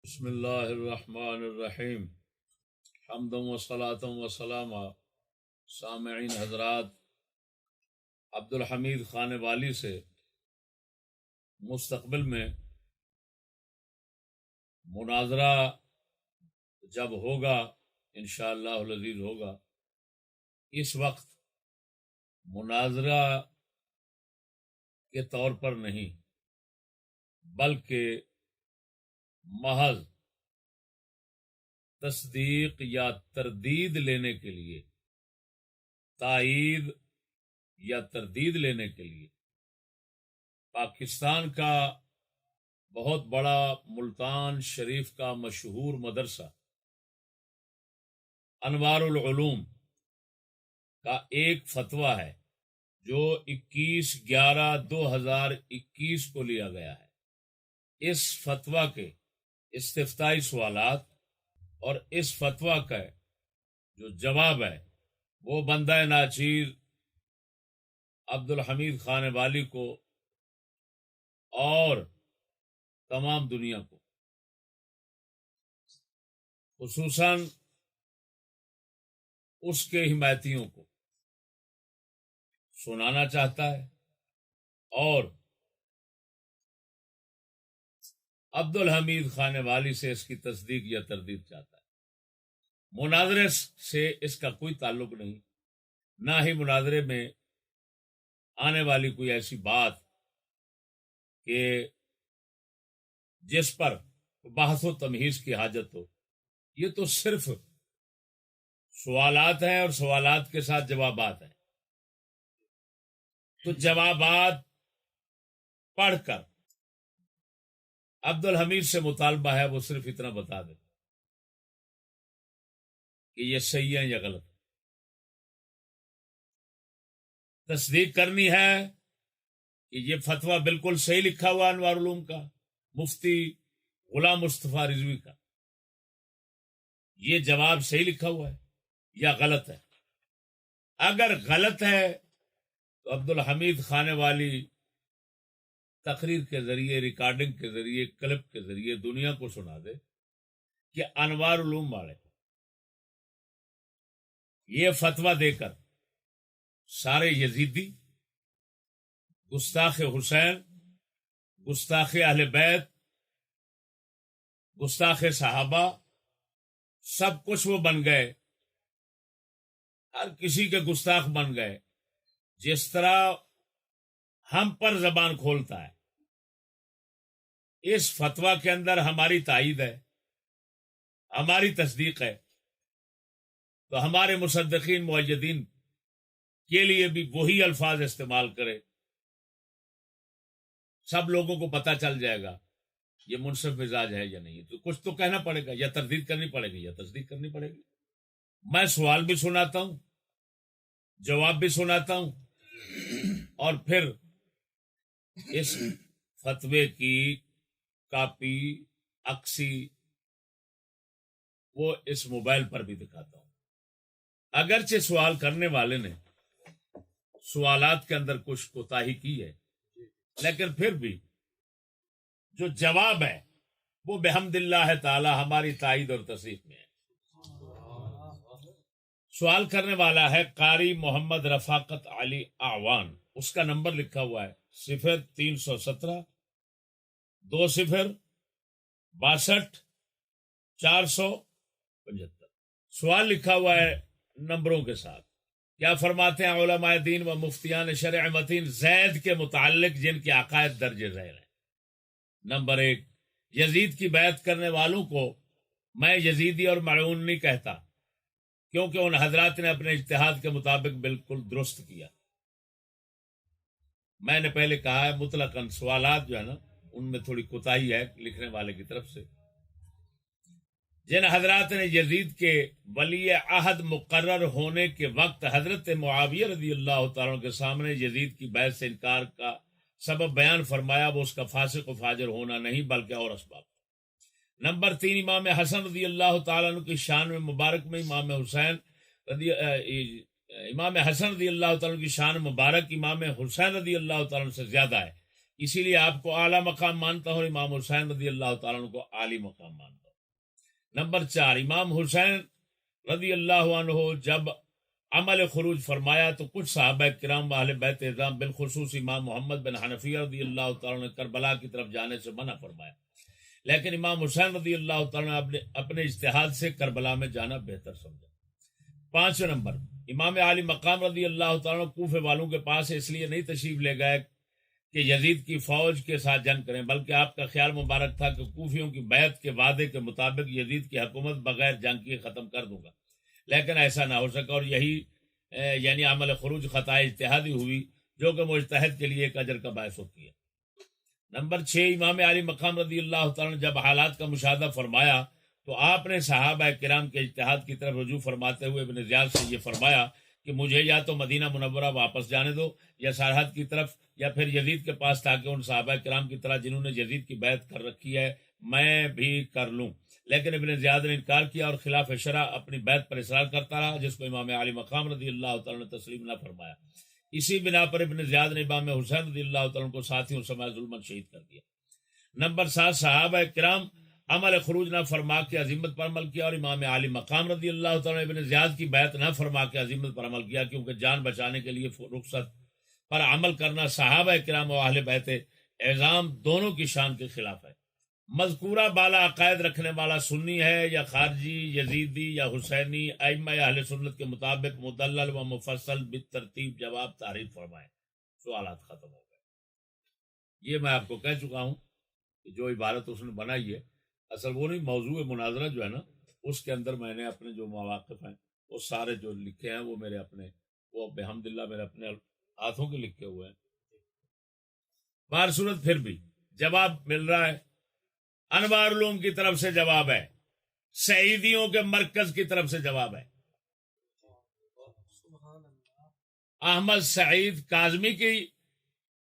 بسم اللہ الرحمن الرحیم حمدا و صلاۃ و سلام سامعین حضرات، عبد الحمید خان والی سے مستقبل میں مناظرہ جب ہوگا انشاءاللہ العزیز ہوگا، اس وقت مناظرہ کے طور پر نہیں بلکہ محض تصدیق یا تردید لینے کے لیے، تائید یا تردید لینے کے لیے پاکستان کا بہت بڑا ملتان شریف کا مشہور مدرسہ انوار العلوم کا ایک فتویٰ ہے جو 21/11/2021 کو لیا گیا ہے۔ اس فتویٰ کے استفتائی سوالات اور اس فتویٰ کا جو جواب ہے وہ بندہ ناچیر عبد الحمید خان والی کو اور تمام دنیا کو، خصوصاً اس کے حمایتیوں کو سنانا چاہتا ہے اور عبد الحمید خان والی سے اس کی تصدیق یا تردید چاہتا ہے۔ مناظرے سے اس کا کوئی تعلق نہیں، نہ ہی مناظرے میں آنے والی کوئی ایسی بات کہ جس پر بحث و تمہیز کی حاجت ہو۔ یہ تو صرف سوالات ہیں اور سوالات کے ساتھ جوابات ہیں، تو جوابات پڑھ کر عبد الحمید سے مطالبہ ہے وہ صرف اتنا بتا دے کہ یہ صحیح ہے یا غلط ہے۔ تصدیق کرنی ہے کہ یہ فتویٰ بالکل صحیح لکھا ہوا انوار العلوم کا، مفتی غلام مصطفیٰ رضوی کا، یہ جواب صحیح لکھا ہوا ہے یا غلط ہے۔ اگر غلط ہے تو عبد الحمید خان والی تقریر کے ذریعے، ریکارڈنگ کے ذریعے، کلپ کے ذریعے دنیا کو سنا دے کہ انوار علوم والے یہ فتویٰ دے کر سارے یزیدی، گستاخ حسین، گستاخ اہل بیت، گستاخ صحابہ، سب کچھ وہ بن گئے، ہر کسی کے گستاخ بن گئے۔ جس طرح ہم پر زبان کھولتا ہے، اس فتویٰ کے اندر ہماری تائید ہے، ہماری تصدیق ہے، تو ہمارے مصدقین مؤیدین کے لیے بھی وہی الفاظ استعمال کرے، سب لوگوں کو پتہ چل جائے گا یہ منصف مزاج ہے یا نہیں۔ تو کچھ تو کہنا پڑے گا، یا تردید کرنی پڑے گی یا تصدیق کرنی پڑے گی۔ میں سوال بھی سناتا ہوں، جواب بھی سناتا ہوں، اور پھر اس فتوے کی کاپی، عکسی وہ اس موبائل پر بھی دکھاتا ہوں۔ اگرچہ سوال کرنے والے نے سوالات کے اندر کچھ کوتاہی کی ہے، لیکن پھر بھی جو جواب ہے وہ بحمد اللہ تعالی ہماری تائید اور تصدیق میں ہے۔ سوال کرنے والا ہے قاری محمد رفاقت علی اعوان، اس کا نمبر لکھا ہوا ہے 0317-2062-475۔ سوال لکھا ہوا ہے نمبروں کے ساتھ۔ کیا فرماتے ہیں علماء دین و مفتیان شرع متین زید کے متعلق جن کے عقائد درج ذیل ہیں؟ نمبر 1، یزید کی بیعت کرنے والوں کو میں یزیدی اور ملعون نہیں کہتا، کیونکہ ان حضرات نے اپنے اجتہاد کے مطابق بالکل درست کیا۔ میں نے پہلے کہا ہے مطلقاً سوالات جو ہے نا ان میں تھوڑی کوتاہی ہے لکھنے والے کی طرف سے۔ جن حضرات نے یزید کے ولی عہد مقرر ہونے کے وقت حضرت معاویہ رضی اللہ تعالیٰ عنہ کے سامنے یزید کی بیعت سے انکار کا سبب بیان فرمایا، وہ اس کا فاسق و فاجر ہونا نہیں بلکہ اور اسباب۔ نمبر 3، امام حسن رضی اللہ تعالیٰ عنہ کی شان میں مبارک میں امام حسن رضی اللہ تعالیٰ عنہ کی شان مبارک امام حسین رضی اللہ تعالیٰ عنہ سے زیادہ ہے، اسی لیے آپ کو اعلیٰ مقام مانتا ہوں، امام حسین رضی اللہ تعالیٰ عنہ کو عالی مقام مانتا ہوں۔ نمبر 4، امام حسین رضی اللہ عنہ جب عمل خروج فرمایا تو کچھ صحابہ کرام و اہل بیت اعظام بالخصوص امام محمد بن حنفیہ رضی اللہ تعالیٰ نے کربلا کی طرف جانے سے منع فرمایا، لیکن امام حسین رضی اللہ تعالیٰ نے اپنے اجتہاد سے کربلا میں جانا بہتر سمجھا۔ 5 نمبر، امام عالی مقام رضی اللہ تعالیٰ کوفے والوں کے پاس اس لیے نہیں تشریف لے گئے کہ یزید کی فوج کے ساتھ جنگ کریں، بلکہ آپ کا خیال مبارک تھا کہ کوفیوں کی بیعت کے وعدے کے مطابق یزید کی حکومت بغیر جنگ کے ختم کر دوں گا، لیکن ایسا نہ ہو سکا، اور یہی یعنی عمل خروج خطا اجتہادی ہوئی جو کہ مجتہد کے لیے ایک اجر کا باعث ہوتی ہے۔ نمبر 6، امام علی مقام رضی اللہ تعالیٰ نے جب حالات کا مشاہدہ فرمایا تو آپ نے صحابہ کرام کے اجتہاد کی طرف رجوع فرماتے ہوئے ابن زیاد سے یہ فرمایا کہ مجھے یا تو مدینہ منورہ واپس جانے دو یا سرحد کی طرف یا پھر یزید کے پاس، تاکہ ان صحابہ کرام کی طرح جنہوں نے یزید کی بیعت کر رکھی ہے میں بھی کر لوں۔ لیکن ابن زیاد نے انکار کیا اور خلاف شرع اپنی بیعت پر اصرار کرتا رہا، جس کو امام علی مقام رضی اللہ تعالیٰ نے تسلیم نہ فرمایا۔ اسی بنا پر ابن زیاد نے امام حسین رضی اللہ تعالیٰ کو ساتھیوں سمیت ظلماً شہید کر دیا۔ نمبر 7، صحابہ کرام عمل خروج نہ فرما کے عزیمت پر عمل کیا، اور امام علی مقام رضی اللہ تعالیٰ نے ابن زیاد کی بیعت نہ فرما کے عزیمت پر عمل کیا، کیونکہ جان بچانے کے لیے رخصت پر عمل کرنا صحابہ کرام و اہل بیت اعظام دونوں کی شان کے خلاف ہے۔ مذکورہ بالا عقائد رکھنے والا سنی ہے یا خارجی، یزیدی یا حسینی، ائمہ اہل سنت کے مطابق مدلل و مفصل بالترتیب جواب تحریر فرمائے۔ سوالات ختم ہو گئے۔ یہ میں آپ کو کہہ چکا ہوں کہ جو عبارت اس نے بنائی ہے اصل وہ نہیں، موضوع مناظرہ جو ہے نا اس کے اندر میں نے اپنے جو مواقف ہیں وہ سارے جو لکھے ہیں وہ میرے اپنے، وہ بحمداللہ میرے اپنے ہاتھوں کے لکھے ہوئے ہیں۔ بہر صورت پھر بھی جواب مل رہا ہے، انوار علوم کی طرف سے جواب ہے، سعیدیوں کے مرکز کی طرف سے جواب ہے، احمد سعید کاظمی کی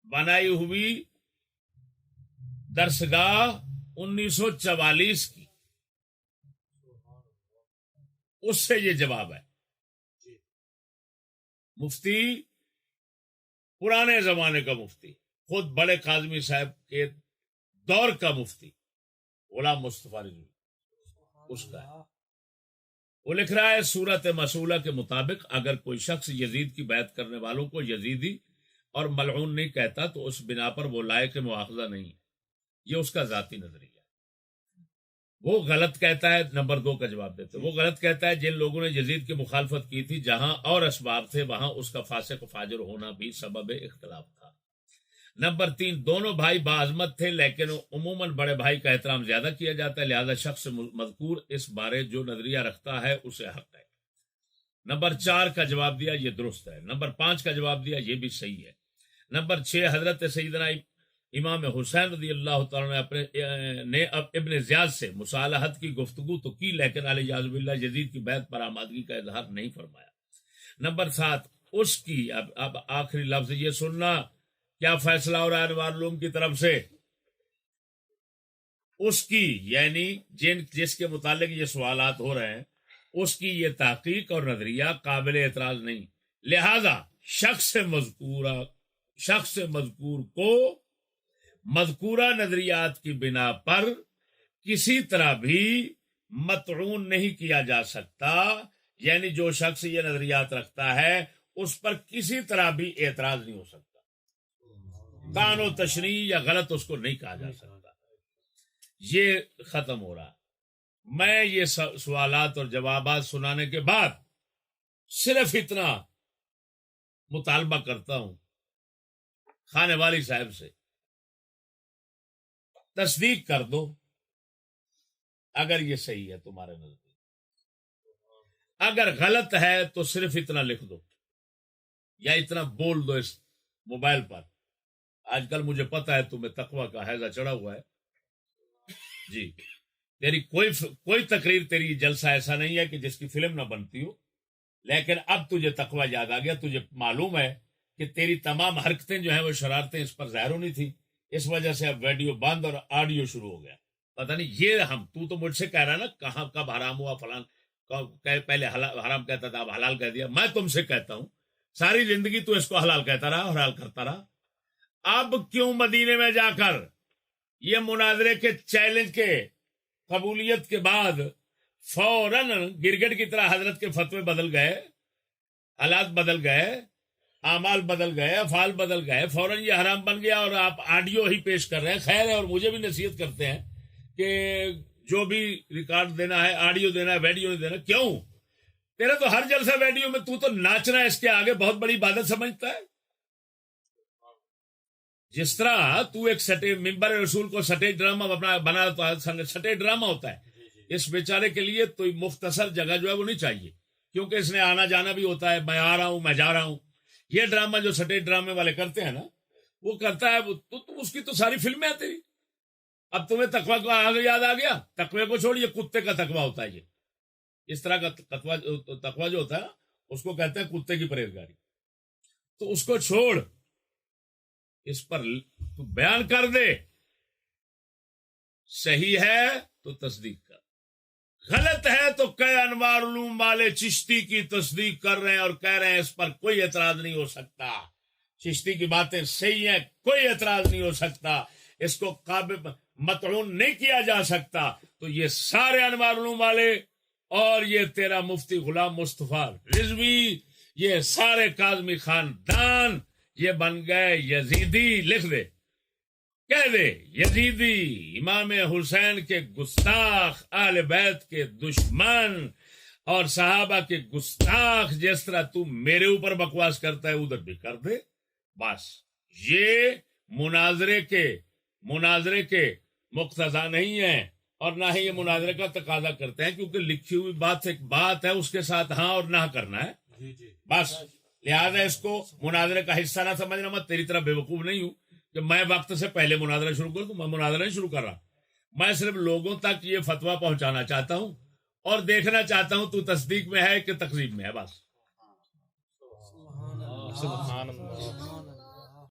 بنائی ہوئی درسگاہ 1944 کی، اس سے یہ جواب ہے۔ مفتی پرانے زمانے کا مفتی، خود بڑے کاظمی صاحب کے دور کا مفتی غلام مصطفیٰ رضوی، اس کا ہے۔ وہ لکھ رہا ہے صورت مسئولہ کے مطابق اگر کوئی شخص یزید کی بیعت کرنے والوں کو یزیدی اور ملعون نہیں کہتا تو اس بنا پر وہ لائق مواخذہ نہیں ہے، یہ اس کا ذاتی نظریہ ہے۔ وہ غلط کہتا ہے، نمبر 2 کا جواب دیتے، وہ غلط کہتا ہے جن لوگوں نے یزید کی مخالفت کی تھی جہاں اور اسباب تھے وہاں اس کا فاسق و فاجر ہونا بھی سبب اختلاف تھا۔ نمبر 3، دونوں بھائی باعظمت تھے لیکن عموماً بڑے بھائی کا احترام زیادہ کیا جاتا ہے، لہذا شخص مذکور اس بارے جو نظریہ رکھتا ہے اسے حق ہے۔ نمبر 4 کا جواب دیا، یہ درست ہے۔ نمبر 5 کا جواب دیا، یہ بھی صحیح ہے۔ نمبر 6، حضرت سیدنا امام حسین رضی اللہ تعالیٰ نے ابن زیاد سے مصالحت کی گفتگو تو کی لیکن علیہ باللہ یزید کی بیعت پر آمادگی کا اظہار نہیں فرمایا۔ نمبر 7، اس کی اب آخری لفظ یہ سننا کیا فیصلہ ہو رہا ہے انوار علوم کی طرف سے، اس کی یعنی جس کے متعلق یہ سوالات ہو رہے ہیں اس کی یہ تحقیق اور نظریہ قابل اعتراض نہیں، لہذا شخص مذکور کو مذکورہ نظریات کی بنا پر کسی طرح بھی مطعون نہیں کیا جا سکتا، یعنی جو شخص یہ نظریات رکھتا ہے اس پر کسی طرح بھی اعتراض نہیں ہو سکتا، طعن و تشریح یا غلط اس کو نہیں کہا جا سکتا۔ یہ ختم ہو رہا۔ میں یہ سوالات اور جوابات سنانے کے بعد صرف اتنا مطالبہ کرتا ہوں خانے والی صاحب سے، تصدیق کر دو اگر یہ صحیح ہے تمہارے نزدیک، اگر غلط ہے تو صرف اتنا لکھ دو یا اتنا بول دو اس موبائل پر۔ آج کل مجھے پتا ہے تمہیں تقوی کا حیضہ چڑھا ہوا ہے جی، تیری کوئی تقریر، تیری جلسہ ایسا نہیں ہے کہ جس کی فلم نہ بنتی ہو، لیکن اب تجھے تقوی یاد آ گیا، تجھے معلوم ہے کہ تیری تمام حرکتیں جو ہیں وہ شرارتیں اس پر ظاہر ہونی تھی، اس وجہ سے اب ویڈیو بند اور آڈیو شروع ہو گیا۔ پتہ نہیں یہ تو مجھ سے کہہ رہا نا کہاں کب حرام ہوا فلان، پہلے حرام کہتا تھا اب حلال کہہ دیا۔ میں تم سے کہتا ہوں ساری زندگی تو اس کو حلال کہتا رہا اور حلال کرتا رہا، اب کیوں مدینے میں جا کر یہ مناظرے کے چیلنج کے قبولیت کے بعد فوراً گرگٹ کی طرح حضرت کے فتوے بدل گئے، حالات بدل گئے، اعمال بدل گئے، افعال بدل گئے، فوراً یہ حرام بن گیا اور آپ آڈیو ہی پیش کر رہے ہیں؟ خیر ہے، اور مجھے بھی نصیحت کرتے ہیں کہ جو بھی ریکارڈ دینا ہے، آڈیو دینا ہے، ویڈیو نہیں دینا. کیوں؟ تیرا تو ہر جلسہ ویڈیو میں تو ناچنا اس کے آگے بہت بڑی عبادت سمجھتا ہے. جس طرح تو ایک سٹے ممبر رسول کو سٹیج ڈرامہ بنا سٹیج ڈرامہ ہوتا ہے، اس بیچارے کے لیے تو مختصر جگہ جو ہے وہ نہیں چاہیے، کیونکہ اس نے آنا جانا بھی ہوتا ہے، میں آ رہا ہوں، میں جا رہا ہوں. یہ ڈرامہ جو سٹیج ڈرامے والے کرتے ہیں نا، وہ کرتا ہے تو اس کی تو ساری فلمیں آتی. اب تمہیں تقوی کو یاد آ گیا؟ تقوی کو چھوڑ، یہ کتے کا تقوی ہوتا ہے. یہ اس طرح کا تقوی جو ہوتا ہے نا، اس کو کہتے ہیں کتے کی پرہیزگاری. تو اس کو چھوڑ، اس پر تو بیان کر دے. صحیح ہے تو تصدیق کر، غلط ہے تو کہ انوار علوم والے چشتی کی تصدیق کر رہے ہیں اور کہہ رہے ہیں اس پر کوئی اعتراض نہیں ہو سکتا، چشتی کی باتیں صحیح ہیں، کوئی اعتراض نہیں ہو سکتا، اس کو قابل مطعون نہیں کیا جا سکتا. تو یہ سارے انوار علوم والے اور یہ تیرا مفتی غلام مصطفیٰ رضوی، یہ سارے کاظمی خاندان، یہ بن گئے یزیدی. لکھ دے، کہہ دے یزیدی، امام حسین کے گستاخ، اہل بیت کے دشمن اور صحابہ کے گستاخ. جس طرح تو میرے اوپر بکواس کرتا ہے ادھر بھی کر دے. بس یہ مناظرے کے مقتضا نہیں ہے، اور نہ ہی یہ مناظرے کا تقاضا کرتے ہیں، کیونکہ لکھی ہوئی بات ایک بات ہے، اس کے ساتھ ہاں اور نہ کرنا ہے. بس لہذا اس کو مناظرے کا حصہ نہ سمجھنا. میں تیری طرح بے وقوف نہیں ہوں کہ میں وقت سے پہلے مناظرہ شروع کر دوں. میں مناظرہ نہیں شروع کر رہا، میں صرف لوگوں تک یہ فتویٰ پہنچانا چاہتا ہوں اور دیکھنا چاہتا ہوں تو تصدیق میں ہے کہ تکذیب میں ہے. بس سبحان اللہ.